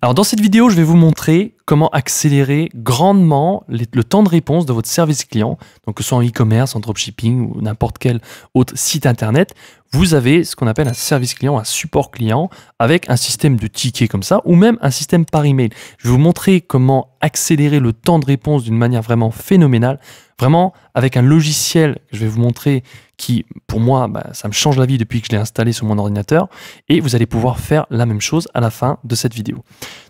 Alors dans cette vidéo, je vais vous montrer comment accélérer grandement le temps de réponse de votre service client. Donc que ce soit en e-commerce, en dropshipping ou n'importe quel autre site internet, vous avez ce qu'on appelle un service client, un support client avec un système de tickets comme ça ou même un système par email. Je vais vous montrer comment accélérer le temps de réponse d'une manière vraiment phénoménale, vraiment avec un logiciel que je vais vous montrer qui, pour moi, ça me change la vie depuis que je l'ai installé sur mon ordinateur et vous allez pouvoir faire la même chose à la fin de cette vidéo.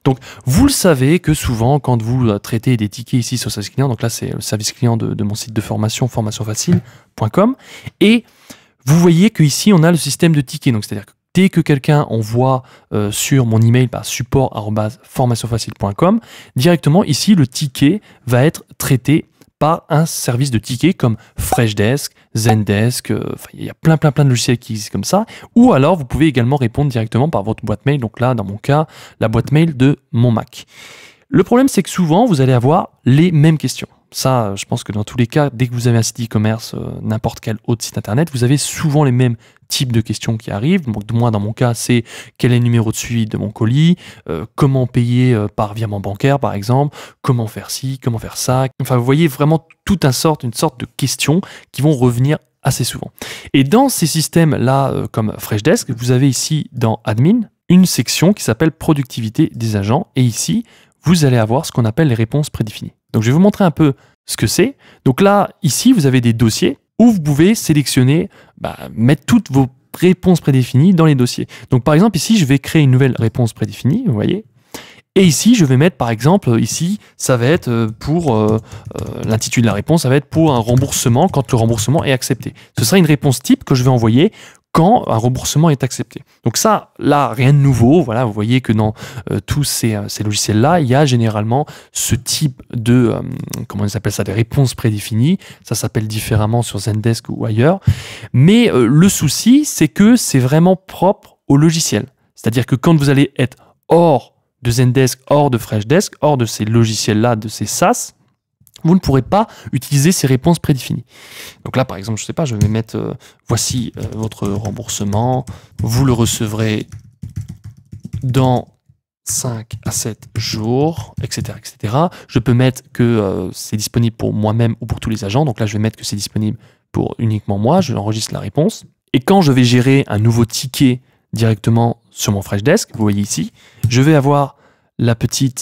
Donc, vous le savez que souvent, quand vous traitez des tickets ici sur service client, donc là, c'est le service client de mon site de formation, formationfacile.com, et vous voyez qu'ici, on a le système de tickets. Donc, c'est-à-dire que dès que quelqu'un envoie sur mon email par support@formationfacile.com, directement ici, le ticket va être traité par un service de tickets comme Freshdesk, Zendesk, il y a plein de logiciels qui existent comme ça. Ou alors, vous pouvez également répondre directement par votre boîte mail. Donc là, dans mon cas, la boîte mail de mon Mac. Le problème, c'est que souvent, vous allez avoir les mêmes questions. Ça, je pense que dans tous les cas, dès que vous avez un site e-commerce, n'importe quel autre site internet, vous avez souvent les mêmes types de questions qui arrivent. Donc, moi, dans mon cas, c'est quel est le numéro de suivi de mon colis, comment payer par virement bancaire, par exemple, comment faire ci, comment faire ça. Enfin, vous voyez vraiment une sorte de questions qui vont revenir assez souvent. Et dans ces systèmes-là, comme Freshdesk, vous avez ici, dans Admin, une section qui s'appelle Productivité des agents. Et ici, vous allez avoir ce qu'on appelle les réponses prédéfinies. Donc, je vais vous montrer un peu ce que c'est. Donc là, ici, vous avez des dossiers où vous pouvez sélectionner, mettre toutes vos réponses prédéfinies dans les dossiers. Donc, par exemple, ici, je vais créer une nouvelle réponse prédéfinie, vous voyez. Et ici, je vais mettre, par exemple, ici, ça va être pour l'intitulé de la réponse, ça va être pour un remboursement quand le remboursement est accepté. Ce sera une réponse type que je vais envoyer quand un remboursement est accepté. Donc ça, là, rien de nouveau. Voilà, vous voyez que dans tous ces logiciels-là, il y a généralement ce type de, comment ils appellent ça, des réponses prédéfinies. Ça s'appelle différemment sur Zendesk ou ailleurs. Mais le souci, c'est que c'est vraiment propre au logiciel. C'est-à-dire que quand vous allez être hors de Zendesk, hors de Freshdesk, hors de ces logiciels-là, de ces SaaS, vous ne pourrez pas utiliser ces réponses prédéfinies. Donc là, par exemple, je ne sais pas, je vais mettre voici votre remboursement, vous le recevrez dans 5 à 7 jours, etc. etc. Je peux mettre que c'est disponible pour moi-même ou pour tous les agents. Donc là, je vais mettre que c'est disponible pour uniquement moi. Je enregistre la réponse. Et quand je vais gérer un nouveau ticket directement sur mon Freshdesk, vous voyez ici, je vais avoir le petit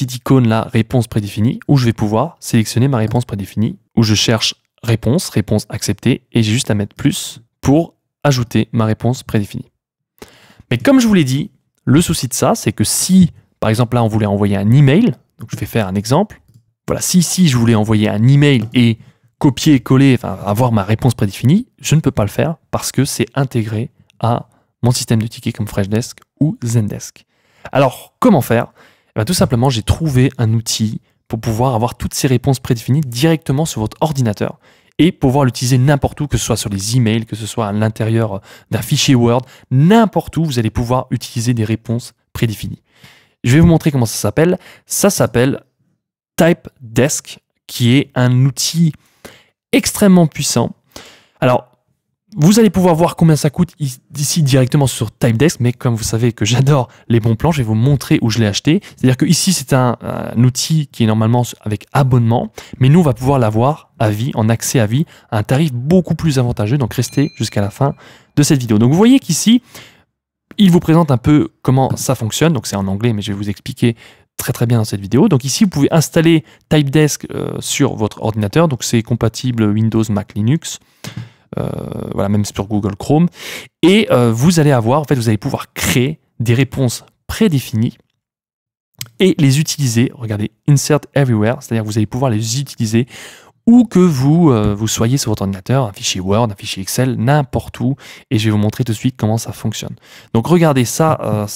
icône là, réponse prédéfinie, où je vais pouvoir sélectionner ma réponse prédéfinie, où je cherche réponse acceptée, et j'ai juste à mettre plus pour ajouter ma réponse prédéfinie. Mais comme je vous l'ai dit, le souci de ça, c'est que si, par exemple là, on voulait envoyer un email, donc je vais faire un exemple, voilà, si je voulais envoyer un email et copier, coller, enfin avoir ma réponse prédéfinie, je ne peux pas le faire parce que c'est intégré à mon système de tickets comme Freshdesk ou Zendesk. Alors, comment faire? Tout simplement, j'ai trouvé un outil pour pouvoir avoir toutes ces réponses prédéfinies directement sur votre ordinateur et pouvoir l'utiliser n'importe où, que ce soit sur les emails, que ce soit à l'intérieur d'un fichier Word, n'importe où, vous allez pouvoir utiliser des réponses prédéfinies. Je vais vous montrer comment ça s'appelle. Ça s'appelle Typedesk, qui est un outil extrêmement puissant. Alors, vous allez pouvoir voir combien ça coûte ici directement sur Typedesk, mais comme vous savez que j'adore les bons plans, je vais vous montrer où je l'ai acheté. C'est-à-dire que ici c'est un outil qui est normalement avec abonnement, mais nous on va pouvoir l'avoir à vie, en accès à vie, à un tarif beaucoup plus avantageux, donc restez jusqu'à la fin de cette vidéo. Donc vous voyez qu'ici, il vous présente un peu comment ça fonctionne, donc c'est en anglais, mais je vais vous expliquer très bien dans cette vidéo. Donc ici, vous pouvez installer Typedesk sur votre ordinateur, donc c'est compatible Windows, Mac, Linux. Voilà, même sur Google Chrome, et vous allez avoir, en fait, vous allez pouvoir créer des réponses prédéfinies et les utiliser. Regardez, Insert Everywhere, c'est-à-dire que vous allez pouvoir les utiliser où que vous soyez sur votre ordinateur, un fichier Word, un fichier Excel, n'importe où, et je vais vous montrer tout de suite comment ça fonctionne. Donc regardez ça,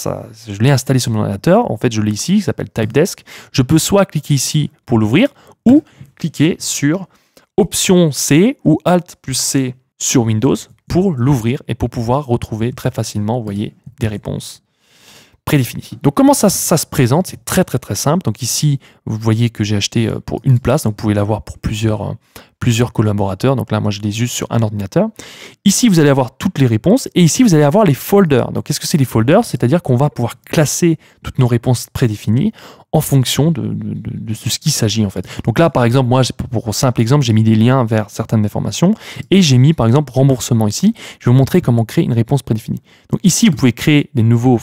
je l'ai installé sur mon ordinateur, en fait je l'ai ici, il s'appelle Typedesk. Je peux soit cliquer ici pour l'ouvrir, ou cliquer sur Option C ou Alt plus C sur Windows pour l'ouvrir et pour pouvoir retrouver très facilement, vous voyez, des réponses prédéfinies. Donc comment ça se présente? C'est très simple. Donc ici, vous voyez que j'ai acheté pour une place, donc vous pouvez l'avoir pour plusieurs plusieurs collaborateurs. Donc là, moi, je les use sur un ordinateur. Ici, vous allez avoir toutes les réponses et ici, vous allez avoir les folders. Donc, qu'est-ce que c'est les folders? C'est-à-dire qu'on va pouvoir classer toutes nos réponses prédéfinies en fonction de ce qu'il s'agit en fait. Donc là, par exemple, moi, pour un simple exemple, j'ai mis des liens vers certaines informations et j'ai mis, par exemple, remboursement ici. Je vais vous montrer comment créer une réponse prédéfinie. Donc ici, vous pouvez créer des nouveaux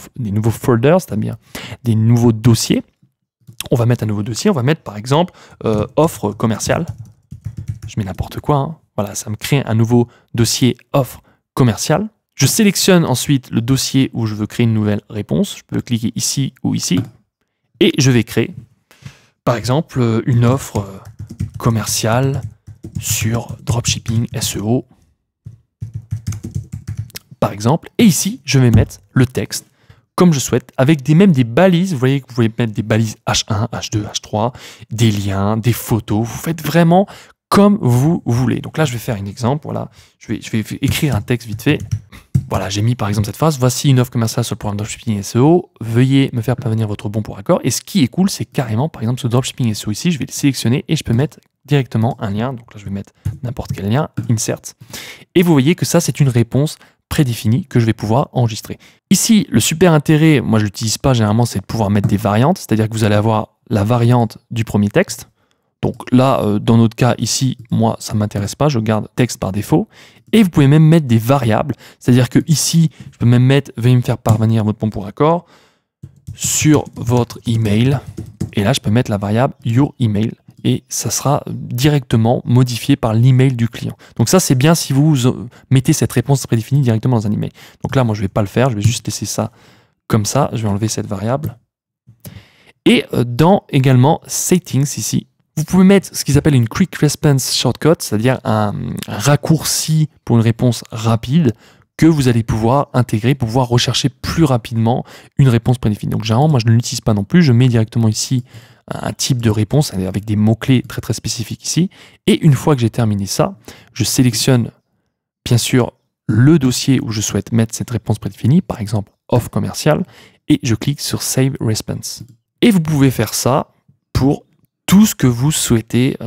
folders, c'est-à-dire des nouveaux dossiers. On va mettre un nouveau dossier, on va mettre, par exemple, offre commerciale. Je mets n'importe quoi, hein. Voilà, ça me crée un nouveau dossier offre commerciale. Je sélectionne ensuite le dossier où je veux créer une nouvelle réponse. Je peux cliquer ici ou ici. Et je vais créer, par exemple, une offre commerciale sur dropshipping SEO, par exemple. Et ici, je vais mettre le texte comme je souhaite, avec même des balises. Vous voyez que vous pouvez mettre des balises H1, H2, H3, des liens, des photos. Vous faites vraiment comme vous voulez. Donc là, je vais faire un exemple. Voilà, je vais écrire un texte vite fait. Voilà, j'ai mis par exemple cette phrase. Voici une offre commerciale sur le programme dropshipping SEO. Veuillez me faire parvenir votre bon pour accord. Et ce qui est cool, c'est carrément, par exemple, ce dropshipping SEO ici, je vais le sélectionner et je peux mettre directement un lien. Donc là, je vais mettre n'importe quel lien, insert. Et vous voyez que ça, c'est une réponse prédéfinie que je vais pouvoir enregistrer. Ici, le super intérêt, moi je l'utilise pas généralement, c'est de pouvoir mettre des variantes. C'est-à-dire que vous allez avoir la variante du premier texte. Donc là, dans notre cas ici, moi, ça ne m'intéresse pas, je garde texte par défaut. Et vous pouvez même mettre des variables, c'est-à-dire que ici, je peux même mettre « Veuillez me faire parvenir votre bon pour accord sur votre email ». Et là, je peux mettre la variable « Your email » et ça sera directement modifié par l'email du client. Donc ça, c'est bien si vous mettez cette réponse prédéfinie directement dans un email. Donc là, moi, je ne vais pas le faire, je vais juste laisser ça comme ça. Je vais enlever cette variable. Et dans également « Settings » ici, vous pouvez mettre ce qu'ils appellent une Quick Response Shortcut, c'est-à-dire un raccourci pour une réponse rapide que vous allez pouvoir intégrer pour pouvoir rechercher plus rapidement une réponse prédéfinie. Donc généralement, moi je ne l'utilise pas non plus, je mets directement ici un type de réponse avec des mots-clés très très spécifiques ici. Et une fois que j'ai terminé ça, je sélectionne bien sûr le dossier où je souhaite mettre cette réponse prédéfinie, par exemple offre commerciale, et je clique sur Save Response. Et vous pouvez faire ça pour tout ce que vous souhaitez.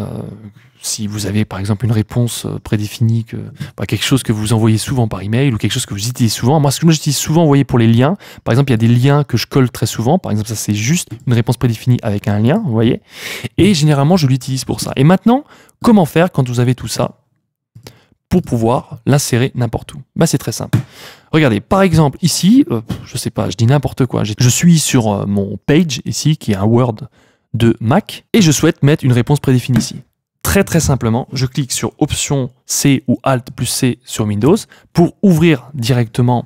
Si vous avez par exemple une réponse prédéfinie, quelque chose que vous envoyez souvent par email ou quelque chose que vous utilisez souvent. Moi, ce que j'utilise souvent, vous voyez, pour les liens, par exemple, il y a des liens que je colle très souvent. Par exemple, ça c'est juste une réponse prédéfinie avec un lien, vous voyez. Et généralement, je l'utilise pour ça. Et maintenant, comment faire quand vous avez tout ça pour pouvoir l'insérer n'importe où? Bah, c'est très simple. Regardez, par exemple, ici, je sais pas, je dis n'importe quoi. Je suis sur mon page ici, qui est un Word de Mac, et je souhaite mettre une réponse prédéfinie ici. Très très simplement, je clique sur Option C ou Alt plus C sur Windows pour ouvrir directement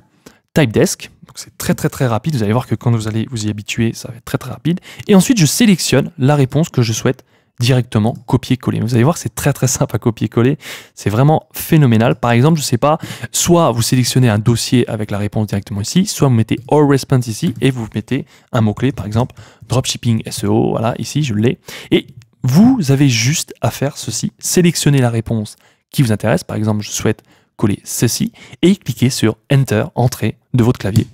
Typedesk. Donc c'est très très très rapide, vous allez voir que quand vous allez vous y habituer, ça va être très très rapide. Et ensuite, je sélectionne la réponse que je souhaite directement copier-coller. Vous allez voir, c'est très très simple à copier-coller. C'est vraiment phénoménal. Par exemple, je sais pas, soit vous sélectionnez un dossier avec la réponse directement ici, soit vous mettez All Response ici et vous mettez un mot-clé, par exemple, Dropshipping SEO, voilà, ici, je l'ai. Et vous avez juste à faire ceci, sélectionner la réponse qui vous intéresse. Par exemple, je souhaite coller ceci et cliquer sur Enter, Entrée de votre clavier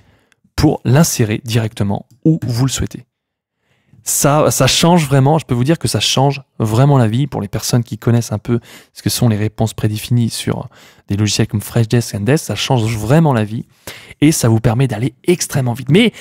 pour l'insérer directement où vous le souhaitez. Ça change vraiment, je peux vous dire que ça change vraiment la vie pour les personnes qui connaissent un peu ce que sont les réponses prédéfinies sur des logiciels comme Freshdesk et Zendesk. Ça change vraiment la vie et ça vous permet d'aller extrêmement vite. Mais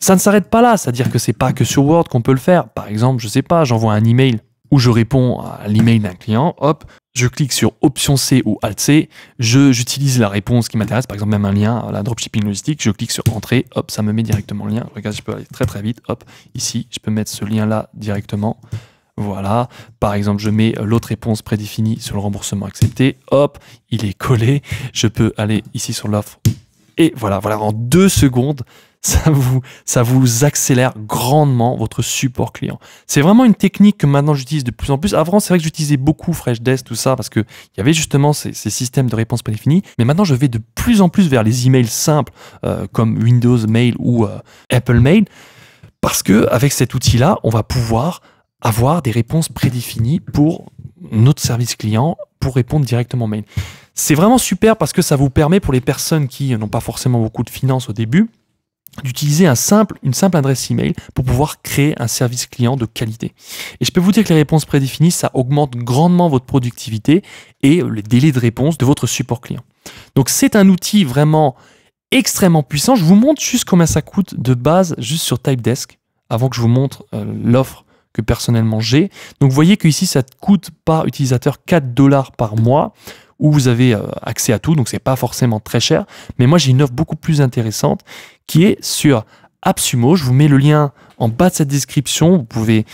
ça ne s'arrête pas là, c'est-à-dire que c'est pas que sur Word qu'on peut le faire. Par exemple, je sais pas, j'envoie un email où je réponds à l'email d'un client, hop, je clique sur Option C ou Alt C, j'utilise la réponse qui m'intéresse, par exemple même un lien à la dropshipping logistique, je clique sur Entrée, hop, ça me met directement le lien. Regarde, je peux aller très très vite, hop, ici, je peux mettre ce lien-là directement. Voilà, par exemple, je mets l'autre réponse prédéfinie sur le remboursement accepté, hop, il est collé, je peux aller ici sur l'offre, et voilà, en 2 secondes, ça vous accélère grandement votre support client. C'est vraiment une technique que maintenant j'utilise de plus en plus. Avant, c'est vrai que j'utilisais beaucoup Freshdesk, tout ça, parce qu'il y avait justement ces systèmes de réponse prédéfinis. Mais maintenant, je vais de plus en plus vers les emails simples, comme Windows Mail ou Apple Mail, parce qu'avec cet outil-là, on va pouvoir avoir des réponses prédéfinies pour notre service client, pour répondre directement au mail. C'est vraiment super parce que ça vous permet, pour les personnes qui n'ont pas forcément beaucoup de finances au début, d'utiliser une simple adresse email pour pouvoir créer un service client de qualité. Et je peux vous dire que les réponses prédéfinies, ça augmente grandement votre productivité et les délais de réponse de votre support client. Donc c'est un outil vraiment extrêmement puissant. Je vous montre juste combien ça coûte de base juste sur Typedesk avant que je vous montre l'offre que personnellement j'ai. Donc vous voyez qu'ici ça coûte par utilisateur 4 $ par mois où vous avez accès à tout, donc c'est pas forcément très cher. Mais moi j'ai une offre beaucoup plus intéressante qui est sur AppSumo. Je vous mets le lien en bas de cette description. Vous pouvez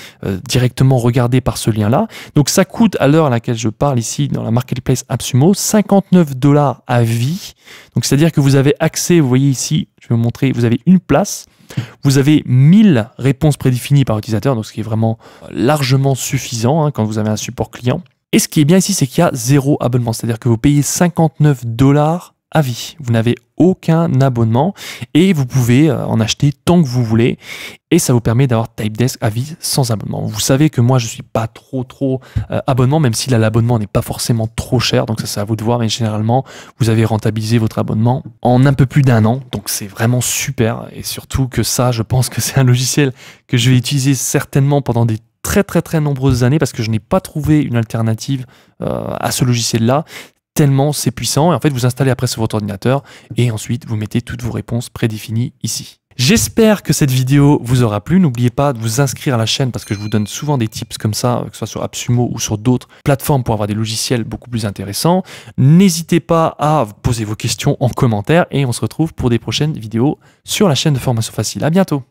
directement regarder par ce lien-là. Donc ça coûte à l'heure à laquelle je parle ici dans la marketplace AppSumo 59 $ à vie. Donc c'est-à-dire que vous avez accès, vous voyez ici, je vais vous montrer, vous avez une place. Vous avez 1000 réponses prédéfinies par utilisateur, donc ce qui est vraiment largement suffisant quand vous avez un support client. Et ce qui est bien ici, c'est qu'il y a 0 abonnement, c'est-à-dire que vous payez 59 $ à vie. Vous n'avez aucun abonnement et vous pouvez en acheter tant que vous voulez et ça vous permet d'avoir Typedesk à vie sans abonnement. Vous savez que moi je suis pas trop abonnement, même si là l'abonnement n'est pas forcément trop cher, donc ça c'est à vous de voir, mais généralement vous avez rentabilisé votre abonnement en un peu plus d'1 an, donc c'est vraiment super. Et surtout que ça, je pense que c'est un logiciel que je vais utiliser certainement pendant des très nombreuses années parce que je n'ai pas trouvé une alternative à ce logiciel-là, tellement c'est puissant. Et en fait, vous installez après sur votre ordinateur et ensuite vous mettez toutes vos réponses prédéfinies ici. J'espère que cette vidéo vous aura plu. N'oubliez pas de vous inscrire à la chaîne parce que je vous donne souvent des tips comme ça, que ce soit sur AppSumo ou sur d'autres plateformes pour avoir des logiciels beaucoup plus intéressants. N'hésitez pas à poser vos questions en commentaire et on se retrouve pour des prochaines vidéos sur la chaîne de Formation Facile. À bientôt.